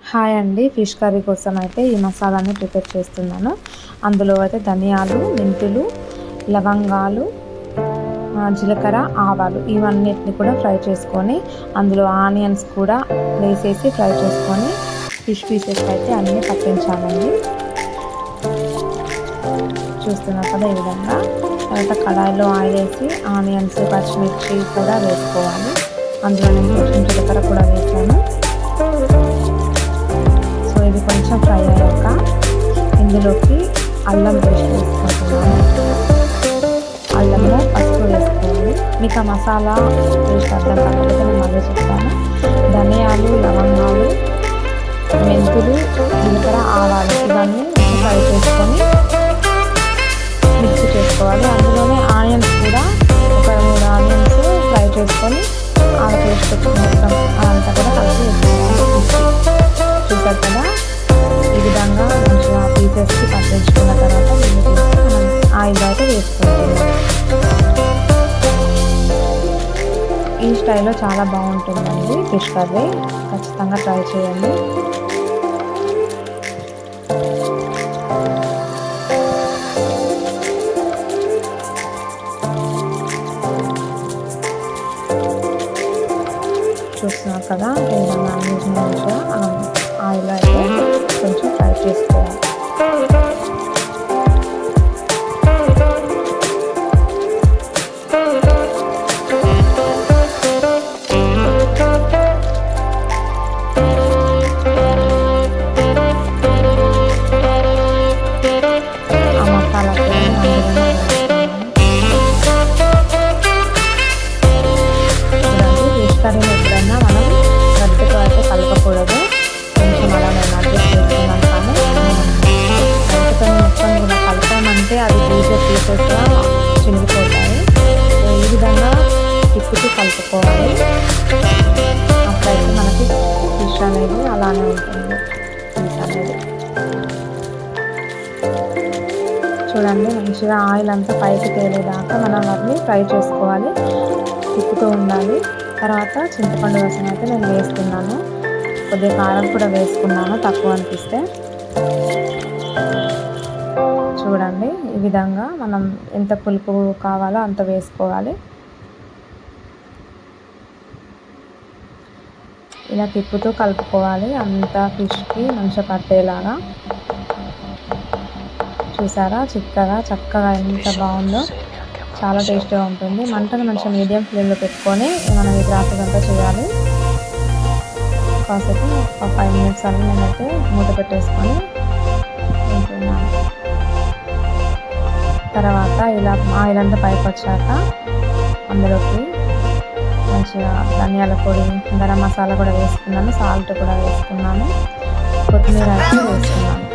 Hi అండి, fish curry కోసం అయితే ఈ మసాలాని ప్రిపేర్ చేస్తున్నాను. అందులో అయితే ధనియాలు, మెంతులు, లవంగాలు, జీలకర్ర, ఆవాలు ఇవన్నిటిని కూడా ఫ్రై చేసుకొని అందులో ఆనియన్స్ కూడా వేసేసి ఫ్రై చేసుకొని ఫిష్ పీసెస్ అయితే అన్నీ పట్టించాలండి. చూస్తున్నారు కదా ఈ విధంగా. తర్వాత కడాయిలో ఆయిల్ వేసి ఆనియన్స్, పచ్చిమిర్చి కూడా వేసుకోవాలి. అందులో నేను కొంచెం జీలకర్ర కూడా వేసాను. ఇది కొంచెం ఫ్రై అయ్యాక ఇందులోకి అల్లం పేస్ట్ వేసుకుంటున్నాను. అల్లంలో పసుపు వేసుకోవాలి. మీకు ఆ మసాలా పేస్ట్ అర్థం కాకపోతే నేను మళ్ళీ చెప్తాను. ధనియాలు, లవంగాలు, మెంతులు, జీలకర్ర, ఆవాలు ఇవన్నీ ఫ్రై చేసుకొని మిక్సీ చేసుకోవాలి. అందులోనే ఆనియన్స్ కూడా ఒక 3 ఆనియన్స్ ఫ్రై చేసుకొని ఆ పేస్ట్ మొత్తం అదంతా కూడా కలిసి వేసుకోవాలి. చూసారు కదా, ఈ విధంగా మంచిగా పీసెస్కి పట్టించుకున్న తర్వాత దీన్ని తీసి మనం ఆయిల్ అయితే వేసుకుంటున్నాం. ఈ స్టైల్లో చాలా బాగుంటుందండి ఫిష్ కర్రీ, ఖచ్చితంగా ట్రై చేయండి. చూస్తున్నారు కదా, ఏదైనా మంచిగా ఆయిల్ అయితే కొంచెం ఫ్రై చేసుకోవాలి. ఆ మసాలా ఫిష్ కర్రీని ఎప్పుడైనా మనం గడ్డతో అయితే కలపకూడదు. కొంచెం అలానే అడ్జస్ట్ చేస్తున్నాం. కానీ గడ్డతో మొత్తం ఇలా కలిపామంటే అది పీసెస్గా చినిగిపోతాయి. సో ఈ విధంగా తిప్పుతూ కలుపుకోవాలి. అప్పుడైతే మనకి ఫిష్ అనేది అలానే ఉంటుంది. ఫిష్ అనేది చూడండి, మంచిగా ఆయిల్ అంతా పైకి తేలేదాకా మనం వాటిని ఫ్రై చేసుకోవాలి, తిప్పుతూ ఉండాలి. తర్వాత చింతపండు రసం అయితే నేను వేస్తున్నాను. కొద్దిగా కారం కూడా వేసుకున్నాను తక్కువ అనిపిస్తే. చూడండి, ఈ విధంగా మనం ఎంత పులుపు కావాలో అంత వేసుకోవాలి. ఇలా తిప్పుతూ కలుపుకోవాలి, అంతా ఫిష్కి మంచిగా పట్టేలాగా. చూసారా, చిక్కగా చక్కగా ఎంత బాగుందో, చాలా టేస్టీగా ఉంటుంది. మంటను మంచిగా మీడియం ఫ్లేమ్లో పెట్టుకొని మనం ఈ ప్రాసెస్ అంతా చేయాలి. కాసేపు ఒక 5 మినిట్స్ అని నేనైతే మూత పెట్టేసుకొని ఉంటున్నాను. తర్వాత ఇలా ఆయిల్ అంతా పైకి వచ్చాక అందులోకి మంచిగా ధనియాల పొడి, గరం మసాలా కూడా వేసుకున్నాను, సాల్ట్ కూడా వేసుకున్నాను, కొత్తిమీర అయితే వేసుకున్నాను.